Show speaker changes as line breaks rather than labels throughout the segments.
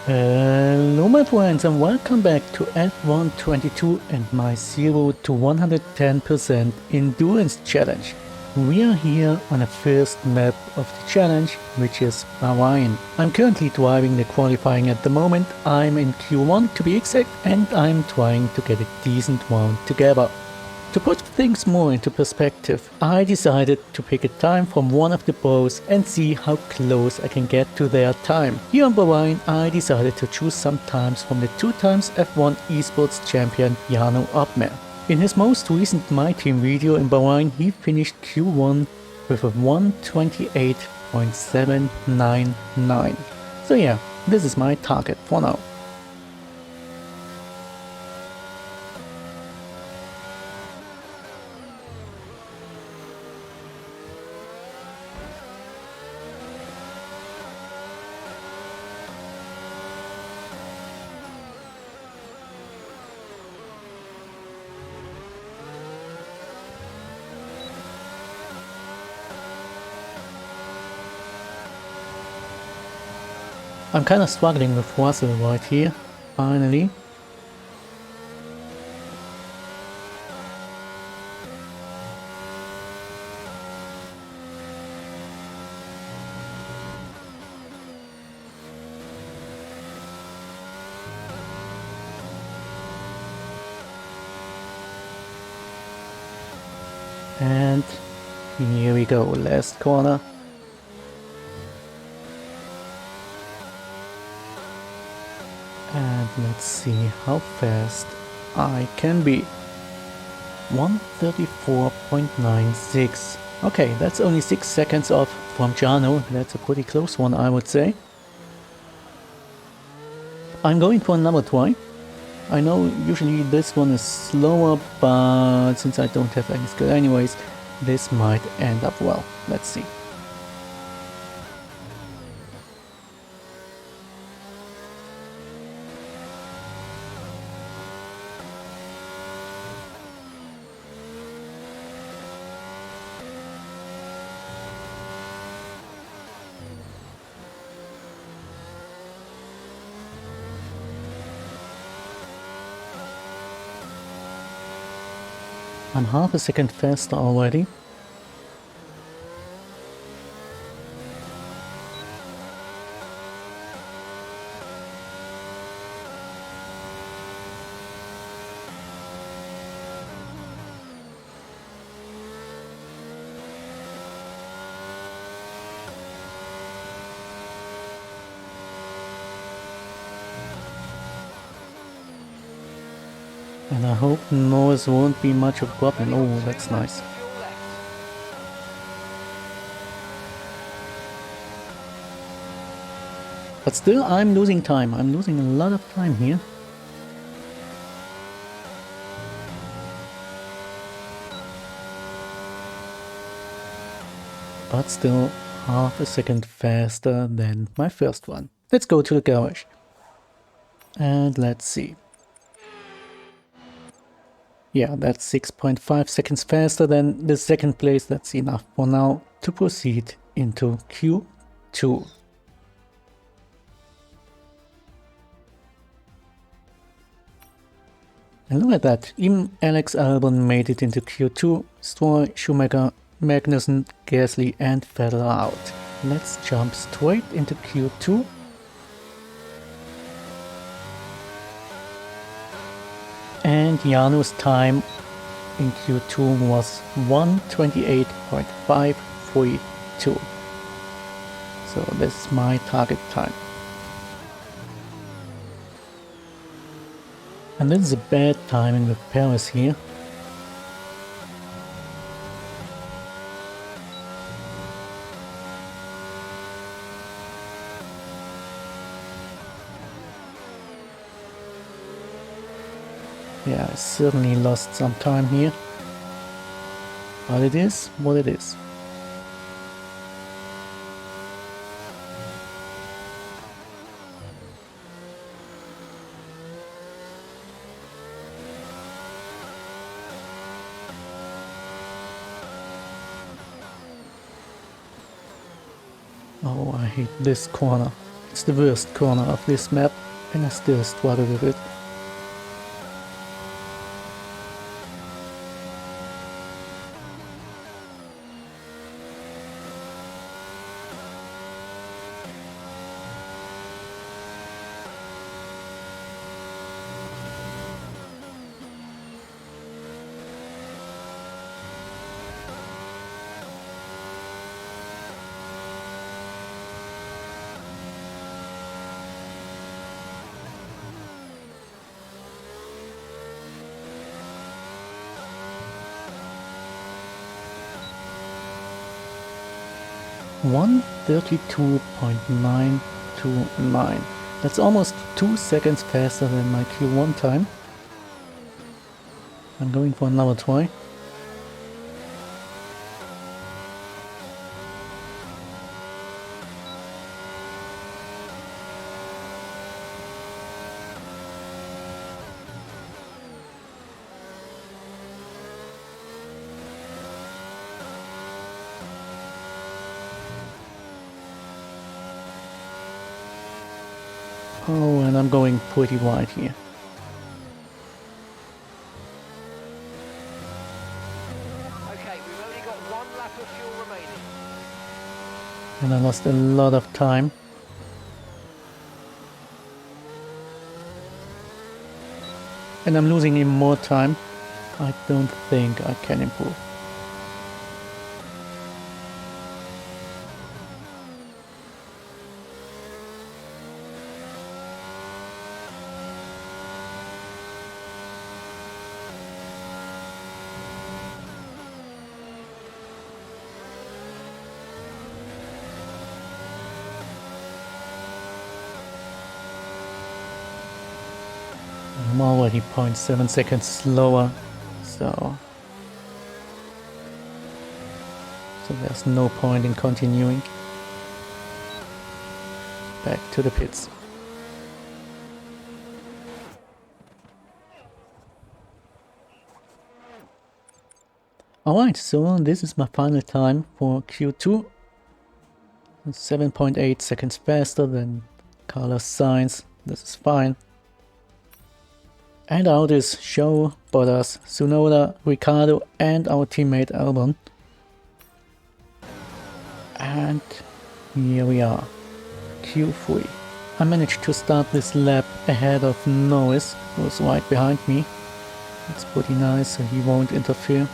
Hello my friends and welcome back to F122 and my 0 to 110% endurance challenge. We are here on the first map of the challenge, which is Bahrrain. I'm currently driving the qualifying at the moment. I'm in Q1 to be exact, and I'm trying to get a decent round together. To put things more into perspective, I decided to pick a time from one of the pros and see how close I can get to their time. Here on Bahrrain, I decided to choose some times from the 2x F1 esports champion Jarno Opmeer. In his most recent My Team video in Bahrrain, he finished Q1 with a 128.799. So yeah, this is my target for now. I'm kind of struggling with Russell right here, finally. And here we go, last corner. And let's see how fast I can be. 134.96. Okay, that's only 6 seconds off from Jarno. That's a pretty close one, I would say. I'm going for another try. I know usually this one is slower, but since I don't have any skill anyways, this might end up well. Let's see. I'm half a second faster already. And I hope noise won't be much of a problem. Oh, that's nice. But still, I'm losing time. I'm losing a lot of time here. But still, half a second faster than my first one. Let's go to the garage. And let's see. Yeah, that's 6.5 seconds faster than the second place. That's enough for now to proceed into Q2. And look at that, even Alex Albon made it into Q2, Stroll, Schumacher, Magnussen, Gasly and Vettel are out. Let's jump straight into Q2. And Jarno's time in Q2 was 128.532. So this is my target time. And this is a bad timing with Paris here. Yeah, I certainly lost some time here. But it is what it is. Oh, I hate this corner. It's the worst corner of this map, and I still struggle with it. One 32.929. That's almost 2 seconds faster than my Q1 time. I'm going for another try. Oh, and I'm going pretty wide here.
Okay, we've only got 1 lap of fuel remaining.
And I lost a lot of time. And I'm losing even more time. I don't think I can improve. I'm already 0.7 seconds slower, so there's no point in continuing. Back to the pits. Alright, so this is my final time for Q2. 7.8 seconds faster than Carlos Sainz. This is fine. And out is Show, Bottas, Tsunoda, Ricciardo and our teammate Albon. And here we are, Q3. I managed to start this lap ahead of Norris, who was right behind me. It's pretty nice, so he won't interfere.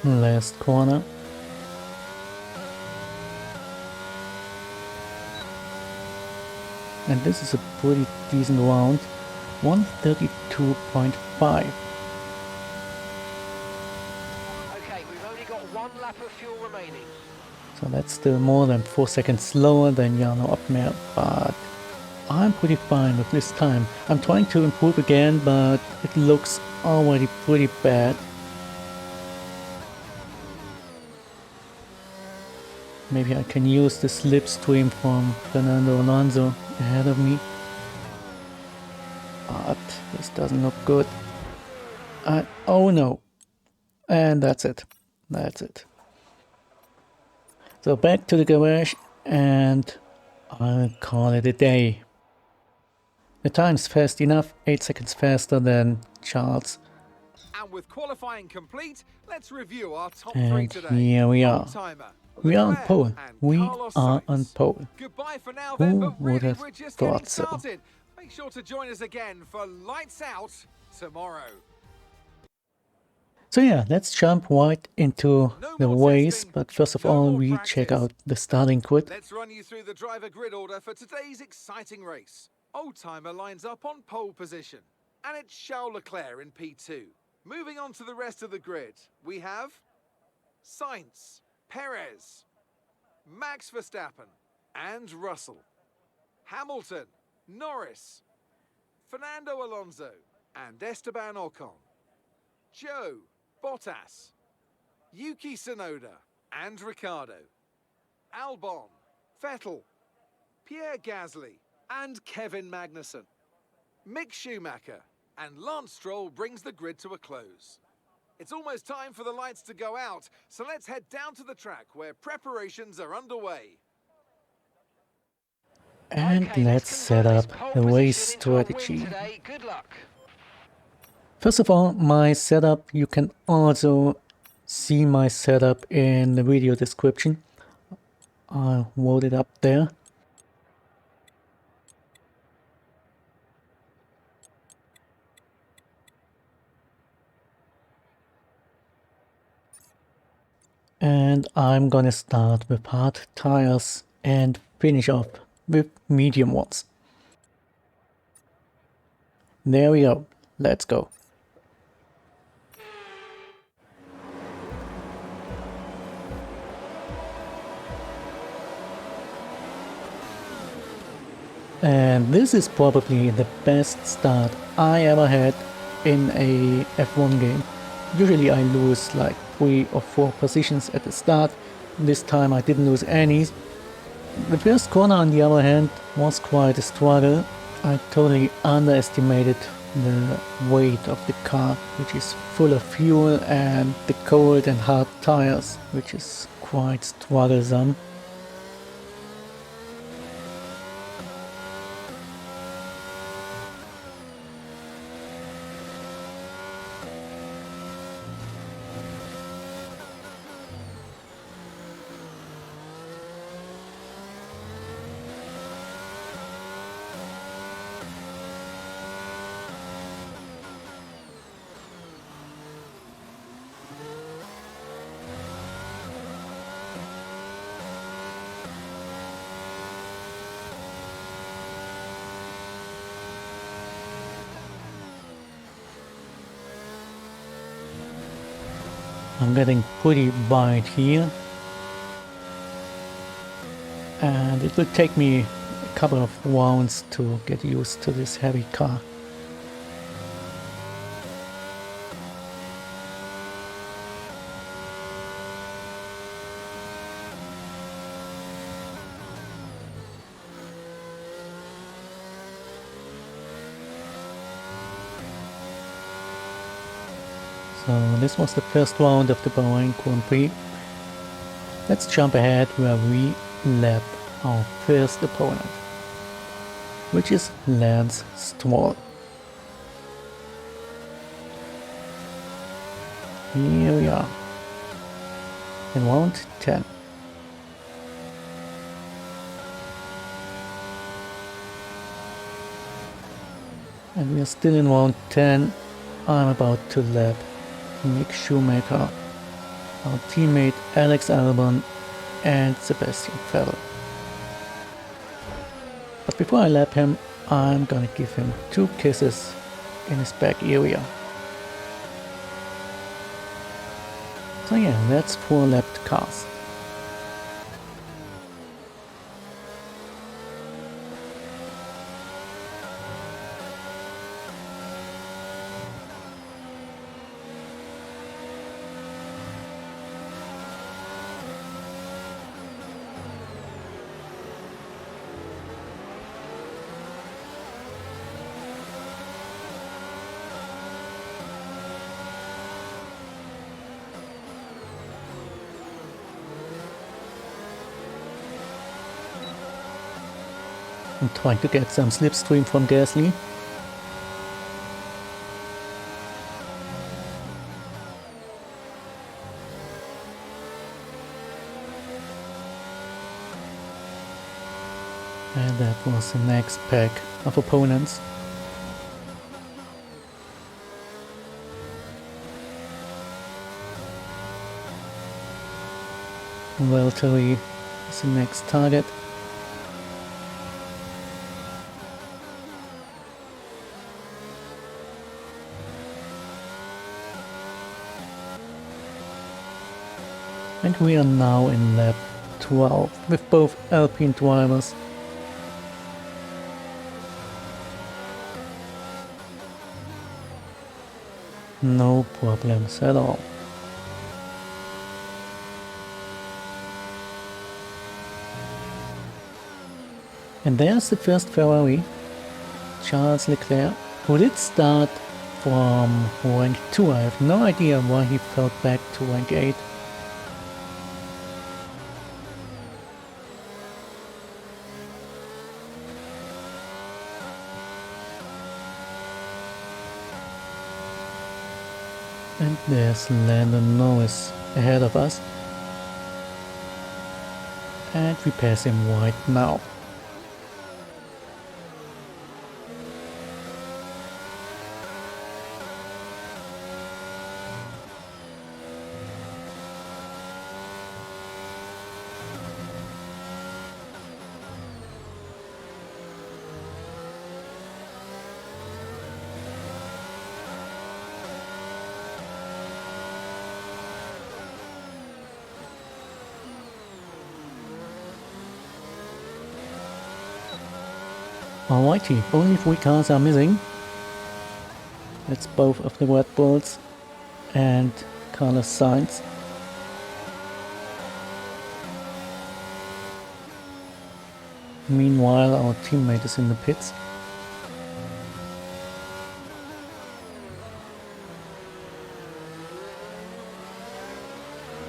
Last corner. And this is a pretty decent round. 132.5.
Okay, we've only got 1 lap of fuel remaining.
So that's still more than 4 seconds slower than Jarno Opmeer, but I'm pretty fine with this time. I'm trying to improve again, but it looks already pretty bad. Maybe I can use the slipstream from Fernando Alonso ahead of me. But this doesn't look good. Oh no. And that's it. That's it. So back to the garage and I'll call it a day. The time's fast enough, 8 seconds faster than Charles.
And with qualifying complete, let's review our top three
And
today.
here we are.
Old-timer,
We are on
Leclerc
pole.
and
We
Carlos
are
Sainz.
on pole.
Goodbye for now
Who
then, but
would
really
have
we're just
thought
getting
so?
started. Make sure to join us again for Lights Out tomorrow.
So yeah, let's jump right into
No
the
more
race,
testing,
but first of
no
all
more
we
practice.
check out the starting grid.
Let's run you through the driver grid order for today's exciting race. Old-timer lines up on pole position, and it's Charles Leclerc in P2. Moving on to the rest of the grid, we have Sainz, Perez, Max Verstappen, and Russell. Hamilton, Norris, Fernando Alonso, and Esteban Ocon. Joe, Bottas, Yuki Tsunoda, and Ricciardo. Albon, Vettel, Pierre Gasly, and Kevin Magnussen. Mick Schumacher and Lance Stroll brings the grid to a close. It's almost time for the lights to go out, so let's head down to the track where preparations are underway.
And
Okay,
let's set
convert
up
this pole
the race
position into a win
strategy.
today. Good luck.
First of all, my setup, you can also see my setup in the video description. I'll load it up there. And I'm gonna start with hard tires and finish off with medium ones. There we go. Let's go. And this is probably the best start I ever had in a F1 game. Usually I lose like 3 or 4 positions at the start. This time I didn't lose any. The first corner on the other hand was quite a struggle. I totally underestimated the weight of the car, which is full of fuel, and the cold and hard tires, which is quite strugglesome. I'm getting pretty wide here, and it will take me a couple of rounds to get used to this heavy car. So this was the first round of the Bahrrain Grand Prix. Let's jump ahead where we lap our first opponent, which is Lance Stroll. Here we are, in round 10. And we are still in round 10. I'm about to lap Mick Schumacher, our teammate Alex Albon, and Sebastian Vettel. But before I lap him, I'm gonna give him 2 kisses in his back area. So yeah, that's 4 lapped cars. I'm trying to get some slipstream from Gasly. And that was the next pack of opponents. Valtteri is the next target. And we are now in lap 12 with both Alpine drivers. No problems at all. And there's the first Ferrari, Charles Leclerc, who did start from rank 2. I have no idea why he fell back to rank 8. And there's Landon Norris ahead of us. And we pass him right now. Alrighty, only 3 cars are missing. That's both of the Red Bulls and Carlos Sainz. Meanwhile, our teammate is in the pits.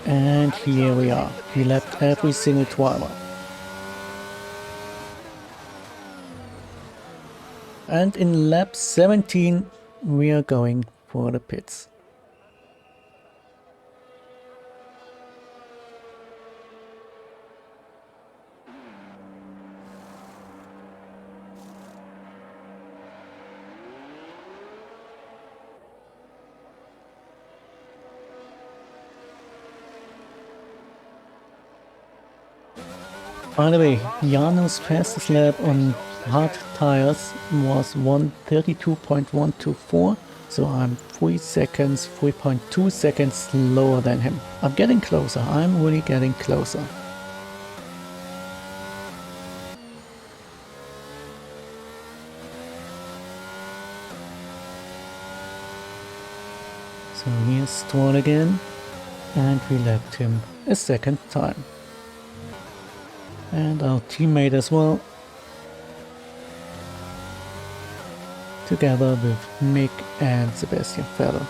And here we are. We lapped every single driver. And in lap 17 we are going for the pits. By the way, Jarno's fastest lap on hard tires was 1:32.124, so I'm 3.2 seconds slower than him. I'm getting closer, I'm really getting closer. So here's Stroll again, and we lapped him a second time. And our teammate as well, together with Mick and Sebastian Vettel.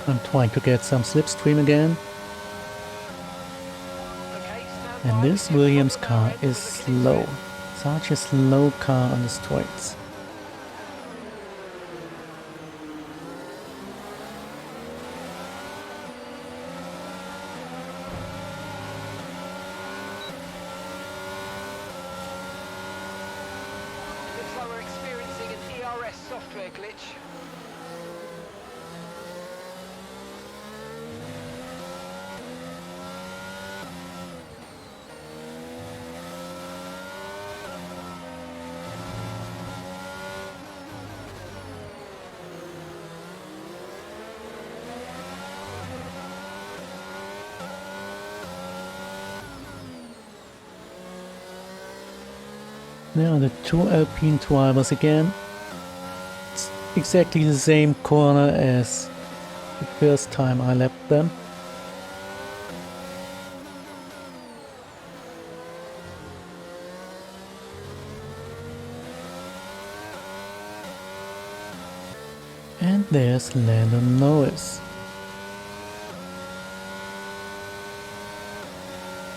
I'm trying to get some slipstream again. And this Williams car is slow. Such a slow car on the straights.
Looks like we're experiencing an ERS software glitch.
There are the two Alpine drivers again. It's exactly the same corner as the first time I lapped them. And there's Lando Norris,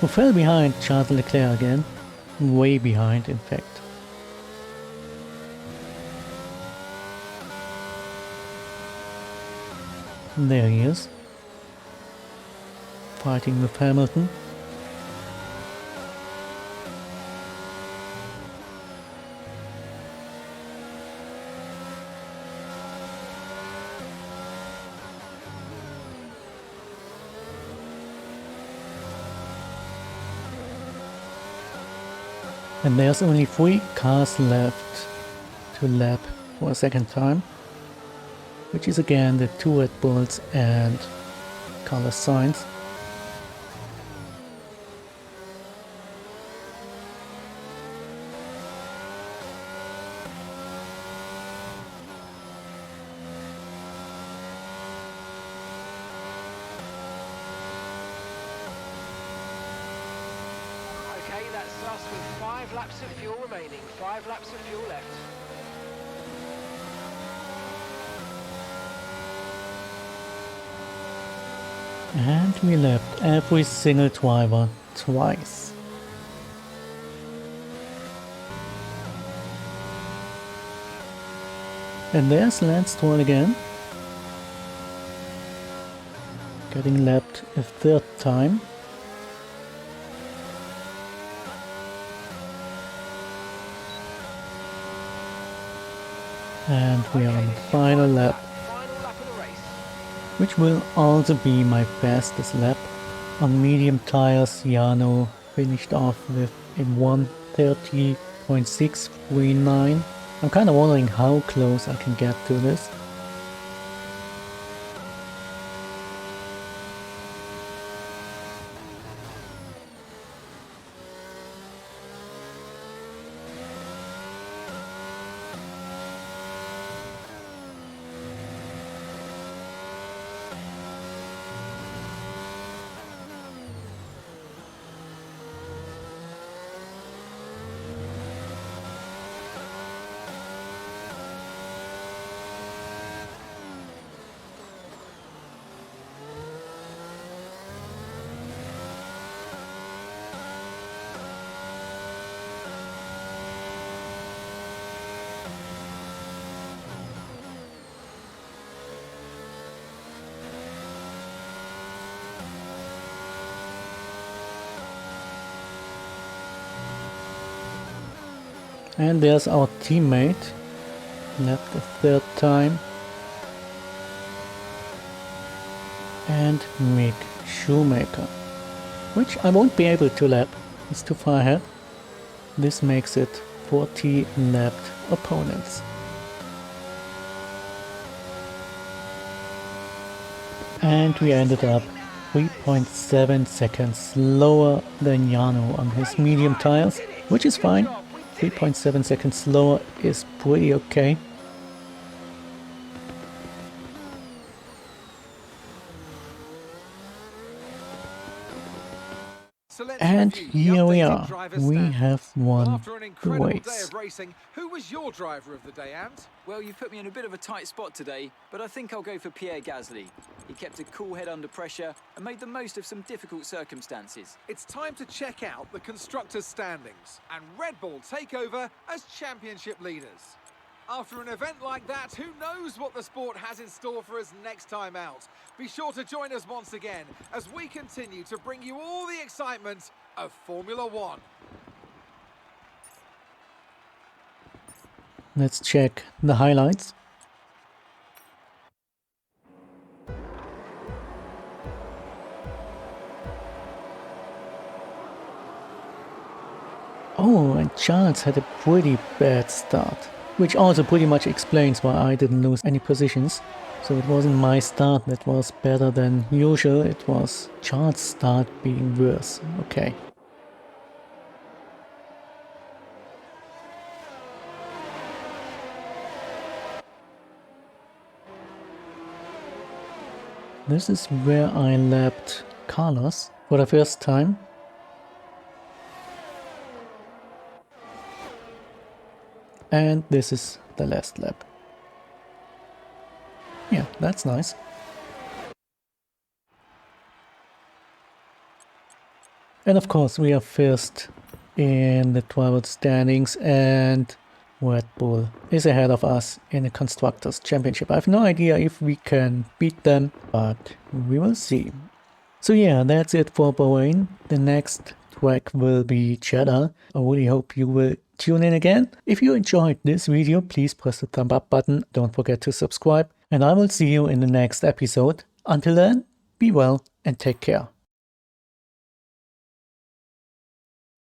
who fell behind Charles Leclerc again, way behind in fact. There he is, fighting with Hamilton. And there's only 3 cars left to lap for a second time, which is again the 2 Red Bulls and Carlos Sainz.
Okay, that's us with 5 laps of fuel remaining. 5 laps of fuel left.
And we lapped every single driver twice. And there's Lance Stroll again, getting lapped a 3rd time. And we are on the final lap,
Final lap of the race.
which will also be my fastest lap. On medium tires, Jarno finished off with a 1:30.639. I'm kind of wondering how close I can get to this. And there's our teammate, lapped a 3rd time. And Mick Schumacher, which I won't be able to lap, it's too far ahead. This makes it 40 lapped opponents. And we ended up 3.7 seconds slower than Jarno on his medium tires, which is fine. 3.7 seconds slower is pretty okay.
So let's
And
review the
here we
updated
are.
driver's
We
standings.
have won
After an
the
incredible day
race.
of racing, who was your driver of the day, Ant?
Well, you've put me in a bit of a tight spot today, but I think I'll go for Pierre Gasly. He kept a cool head under pressure and made the most of some difficult circumstances.
It's time to check out the constructors' standings, and Red Bull take over as championship leaders. After an event like that, who knows what the sport has in store for us next time out? Be sure to join us once again as we continue to bring you all the excitement of Formula One.
Let's check the highlights. Oh, and Charles had a pretty bad start, which also pretty much explains why I didn't lose any positions. So it wasn't my start that was better than usual, it was Charles' start being worse. Okay. This is where I lapped Carlos for the first time. And this is the last lap. Yeah, that's nice. And of course we are first in the driver standings, and Red Bull is ahead of us in the Constructors' Championship. I have no idea if we can beat them, but we will see. So yeah, that's it for Bahrrain. The next track will be Jeddah. I really hope you will tune in again. If you enjoyed this video, please press the thumb up button. Don't forget to subscribe, and I will see you in the next episode. Until then, be well and take care.